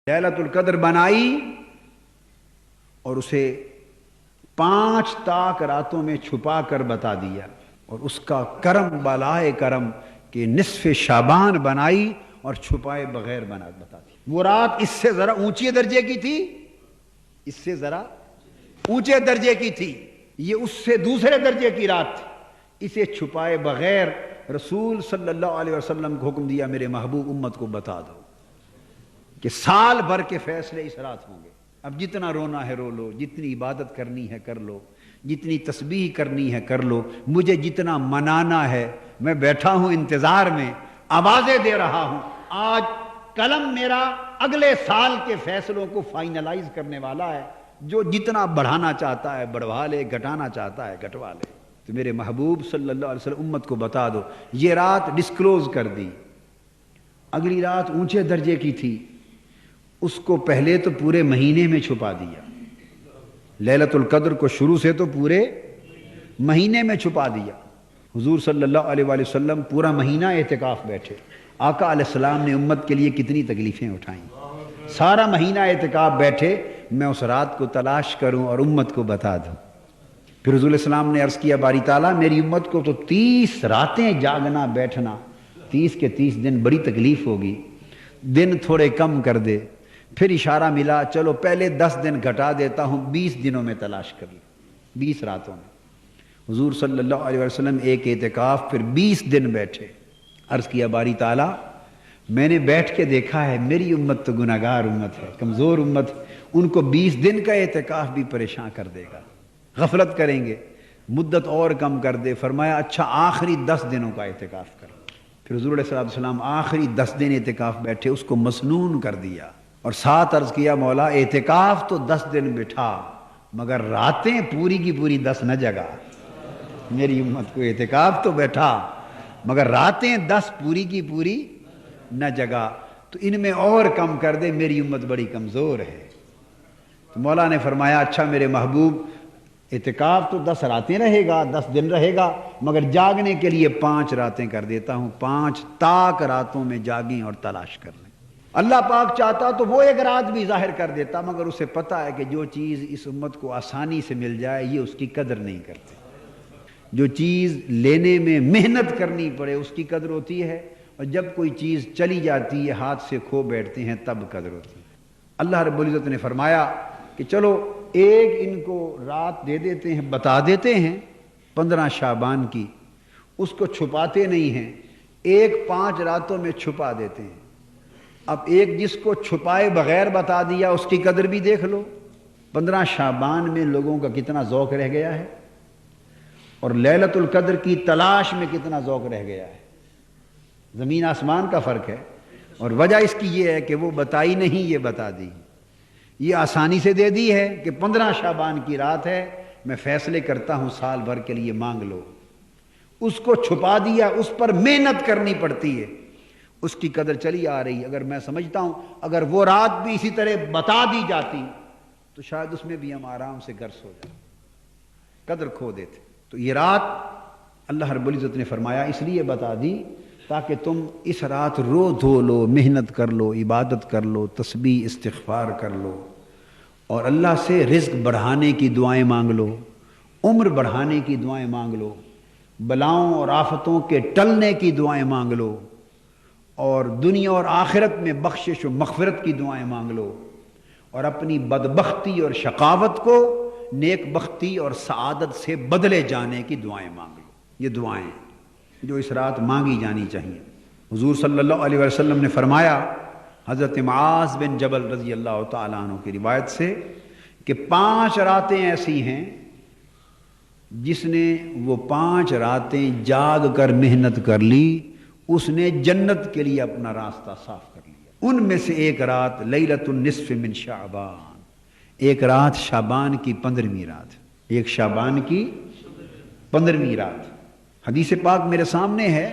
लैलतुल कद्र बनाई और उसे 5 ताक रातों में छुपा कर बता दिया, और उसका करम बलाए करम कि निस्फ़ शाबान बनाई और छुपाए बगैर बता दी। वो रात इससे जरा ऊंचे दर्जे की थी, इससे जरा ऊंचे दर्जे की थी, ये उससे दूसरे दर्जे की रात थी। इसे छुपाए बगैर रसूल सल्लल्लाहु अलैहि वसल्लम को हुक्म दिया, मेरे महबूब उम्मत को बता दो कि साल भर के फैसले इस रात होंगे। अब जितना रोना है रो लो, जितनी इबादत करनी है कर लो, जितनी तस्बीह करनी है कर लो, मुझे जितना मनाना है मैं बैठा हूं इंतजार में, आवाजें दे रहा हूं। आज कलम मेरा अगले साल के फैसलों को फाइनलाइज करने वाला है। जो जितना बढ़ाना चाहता है बढ़वा ले, घटाना चाहता है घटवा ले। तो मेरे महबूब सल्लल्लाहु अलैहि वसल्लम उम्मत को बता दो, ये रात डिस्क्लोज कर दी। अगली रात ऊंचे दर्जे की थी, उसको पहले तो पूरे महीने में छुपा दिया। लैलतुल कद्र को शुरू से तो पूरे महीने में छुपा दिया। हुजूर सल्लल्लाहु अलैहि वसल्लम पूरा महीना एतिकाफ बैठे। आका अलैहिस्सलाम ने उम्मत के लिए कितनी तकलीफें उठाई। सारा महीना एतिकाफ बैठे, मैं उस रात को तलाश करूं और उम्मत को बता दूं। फिर हुजूर सल्लल्लाहु ने अर्ज किया, बारी ताला मेरी उम्मत को तो 30 रातें जागना बैठना, 30 के 30 दिन बड़ी तकलीफ होगी, दिन थोड़े कम कर दे। फिर इशारा मिला, चलो पहले 10 दिन घटा देता हूं, 20 दिनों में तलाश कर लो, 20 रातों में। हुजूर सल्लल्लाहु अलैहि वसल्लम एक एतिकाफ फिर 20 दिन बैठे। अर्ज किया, बारी ताला मैंने बैठ के देखा है मेरी उम्मत तो गुनाहगार उम्मत है, कमजोर उम्मत है, उनको 20 दिन का एतिकाफ भी परेशान कर देगा, गफलत करेंगे, मुद्दत और कम कर दे। फरमाया अच्छा आखिरी 10 दिनों का एतिकाफ करो। फिर हुजूर सल्लल्लाहु अलैहि वसल्लम आखिरी 10 दिन एतिकाफ बैठे, उसको मसनून कर दिया और साथ अर्ज किया, मौला एतिकाफ तो 10 दिन बिठा मगर रातें पूरी की पूरी 10 न जगा। मेरी उम्मत को एतिकाफ तो बैठा मगर रातें 10 पूरी की पूरी न जगा, तो इनमें और कम कर दे, मेरी उम्मत बड़ी कमजोर है। तो मौला ने फरमाया अच्छा मेरे महबूब एतिकाफ तो 10 रातें रहेगा, 10 दिन रहेगा, मगर जागने के लिए 5 रातें कर देता हूं, 5 ताक रातों में जागें और तलाश कर लें। अल्लाह पाक चाहता तो वो एक रात भी जाहिर कर देता, मगर उसे पता है कि जो चीज़ इस उम्मत को आसानी से मिल जाए ये उसकी कदर नहीं करते। जो चीज़ लेने में मेहनत करनी पड़े उसकी कदर होती है, और जब कोई चीज़ चली जाती है हाथ से खो बैठते हैं तब कदर होती है। अल्लाह रब्बुल इज़्ज़त ने फरमाया कि चलो एक इनको रात दे देते हैं, बता देते हैं 15 शाबान की, उसको छुपाते नहीं हैं, एक 5 रातों में छुपा देते हैं। अब एक जिसको छुपाए बगैर बता दिया उसकी कदर भी देख लो। 15 शाबान में लोगों का कितना ज़ौक़ रह गया है, और लैलतुल कद्र की तलाश में कितना ज़ौक़ रह गया है। ज़मीन आसमान का फ़र्क है, और वजह इसकी ये है कि वो बताई नहीं, ये बता दी। ये आसानी से दे दी है कि 15 शाबान की रात है, मैं फैसले करता हूँ साल भर के लिए मांग लो। उसको छुपा दिया, उस पर मेहनत करनी पड़ती है, उसकी कदर चली आ रही है। अगर मैं समझता हूं अगर वो रात भी इसी तरह बता दी जाती तो शायद उसमें भी हम आराम से गर्स हो जाते, कदर खो देते। तो ये रात अल्लाह रब्बुल इज़्ज़त ने फरमाया इसलिए बता दी ताकि तुम इस रात रो धो लो, मेहनत कर लो, इबादत कर लो, तस्बीह इस्तिग़फ़ार कर लो, और अल्लाह से रिज़्क़ बढ़ाने की दुआएं मांग लो, उम्र बढ़ाने की दुआएं मांग लो, बलाओं और आफतों के टलने की दुआएं मांग लो, और दुनिया और आखिरत में बख्शिश और मग़फ़िरत की दुआएं मांग लो, और अपनी बदबख्ती और शकावत को नेक बख्ती और सआदत से बदले जाने की दुआएं मांग लो। ये दुआएं जो इस रात मांगी जानी चाहिए। हुजूर सल्लल्लाहु अलैहि वसल्लम ने फरमाया, हज़रत मुआज़ बिन जबल रज़ी अल्लाह तआला अन्हु की रिवायत से, कि 5 रातें ऐसी हैं जिसने वो 5 रातें जाग कर मेहनत कर ली, उसने जन्नत के लिए अपना रास्ता साफ कर लिया। उनमें से एक रात लैलतुन निस्फ़ मिन शाबान, एक रात शाबान की 15वीं रात, एक शाबान की 15वीं रात। हदीस पाक मेरे सामने है,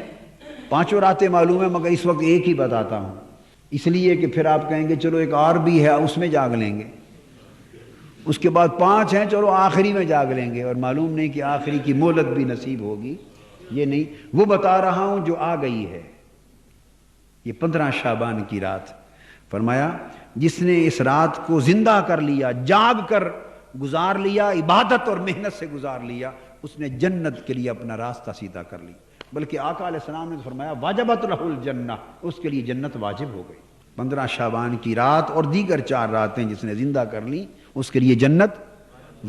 5 रातें मालूम है मगर इस वक्त एक ही बताता हूं, इसलिए कि फिर आप कहेंगे चलो एक और भी है उसमें जाग लेंगे, उसके बाद 5 हैं चलो आखिरी में जाग लेंगे, और मालूम नहीं कि आखिरी की मोहलत भी नसीब होगी। ये नहीं, वो बता रहा हूं जो आ गई है, ये 15 शाबान की रात। فرمایا جس نے اس رات کو زندہ کر لیا، جاگ کر گزار لیا، عبادت اور محنت سے گزار لیا، اس نے جنت کے لیے اپنا راستہ سیدھا کر لی۔ بلکہ آقا علیہ السلام نے فرمایا واجبت لہ الجنہ، اس کے لیے جنت واجب ہو گئی۔ 15 شعبان کی رات اور دیگر 4 راتیں جس نے زندہ کر لی اس کے لیے جنت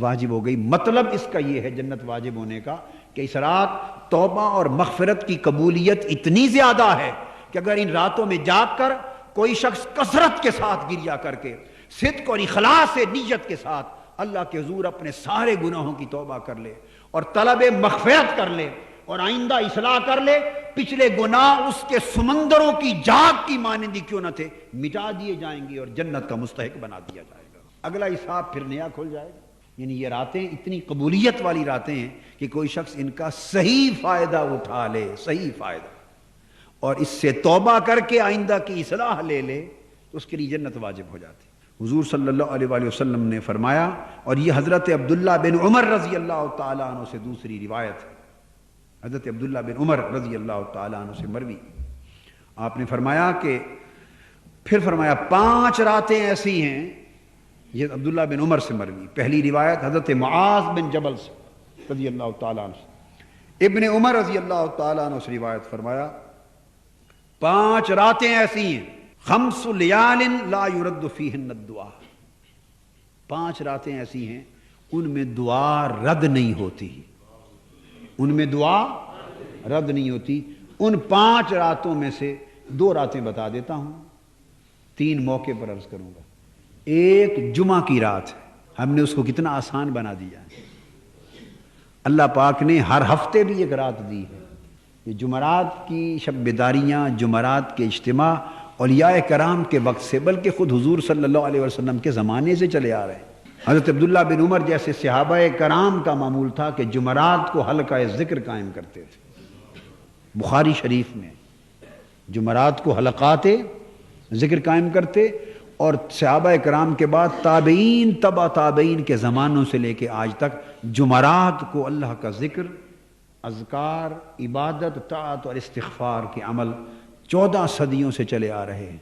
واجب ہو گئی۔ مطلب اس کا یہ ہے جنت واجب ہونے کا کہ اس رات توبہ اور مغفرت کی قبولیت اتنی زیادہ ہے کہ اگر ان راتوں میں جاگ کر کوئی شخص کثرت کے ساتھ گریا کر کے صدق اور اخلاص سے نیت کے ساتھ اللہ کے حضور اپنے سارے گناہوں کی توبہ کر لے اور طلب مغفرت کر لے اور آئندہ اصلاح کر لے، پچھلے گناہ اس کے سمندروں کی جاگ کی مانندی کیوں نہ تھے مٹا دیے جائیں گے اور جنت کا مستحق بنا دیا جائے گا۔ اگلا حساب پھر نیا کھل جائے گا۔ یعنی یہ راتیں اتنی قبولیت والی راتیں ہیں کہ کوئی شخص ان کا صحیح فائدہ اٹھا لے، صحیح فائدہ، اور اس سے توبہ کر کے آئندہ کی اصلاح لے لے تو اس کے لیے جنت واجب ہو جاتی۔ حضور صلی اللہ علیہ وآلہ وسلم نے فرمایا، اور یہ حضرت عبداللہ بن عمر رضی اللہ تعالیٰ عنہ سے دوسری روایت ہے، حضرت عبداللہ بن عمر رضی اللہ تعالیٰ عنہ سے مروی، آپ نے فرمایا کہ پھر فرمایا 5 راتیں ایسی ہیں، یہ عبداللہ بن عمر سے مروی، پہلی روایت حضرت معاذ بن جبل سے رضی اللہ تعالیٰ عنہ سے، ابن عمر رضی اللہ تعالیٰ عنہ سے روایت فرمایا 5 راتیں ایسی ہیں، 5 لیال لا يرد فیہن الدعاء، 5 راتیں ایسی ہیں ان میں دعا رد نہیں ہوتی، ان میں دعا رد نہیں ہوتی۔ ان 5 راتوں میں سے 2 راتیں بتا دیتا ہوں، 3 موقع پر عرض کروں گا۔ ایک جمعہ کی رات ہے، ہم نے اس کو کتنا آسان بنا دیا ہے، اللہ پاک نے ہر ہفتے بھی ایک رات دی ہے۔ یہ جمعرات کی شب بیداریاں، جمعرات کے اجتماع اولیاء کرام کے وقت سے بلکہ خود حضور صلی اللہ علیہ وسلم کے زمانے سے چلے آ رہے ہیں۔ حضرت عبداللہ بن عمر جیسے صحابہ کرام کا معمول تھا کہ جمعرات کو حلقہ ذکر قائم کرتے تھے، بخاری شریف میں جمعرات کو حلقات ذکر قائم کرتے، اور صحابہ کرام کے بعد تابعین، تبع تابعین کے زمانوں سے لے کے آج تک جمعرات کو اللہ کا ذکر، اذکار، عبادت، طاعت اور استغفار کے عمل 14 صدیوں سے چلے آ رہے ہیں۔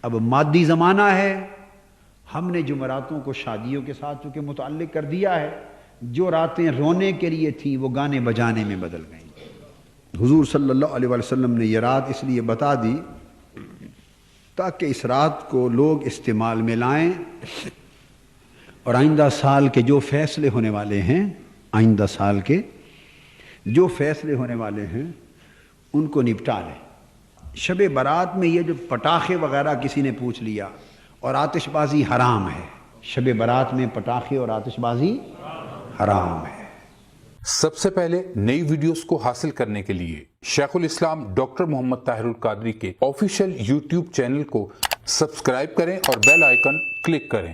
اب مادی زمانہ ہے، ہم نے جمعراتوں کو شادیوں کے ساتھ چونکہ متعلق کر دیا ہے، جو راتیں رونے کے لیے تھیں وہ گانے بجانے میں بدل گئیں۔ حضور صلی اللہ علیہ وسلم نے یہ رات اس لیے بتا دی تاکہ اس رات کو لوگ استعمال میں لائیں اور آئندہ سال کے جو فیصلے ہونے والے ہیں، آئندہ سال کے جو فیصلے ہونے والے ہیں ان کو نپٹا لیں۔ شب برات میں یہ جو پٹاخے وغیرہ کسی نے پوچھ لیا، اور آتش بازی حرام ہے، شب برات میں پٹاخے اور آتش بازی حرام ہے۔ سب سے پہلے نئی ویڈیوز کو حاصل کرنے کے لیے شیخ الاسلام ڈاکٹر محمد طاہر القادری کے آفیشیل یوٹیوب چینل کو سبسکرائب کریں اور بیل آئیکن کلک کریں۔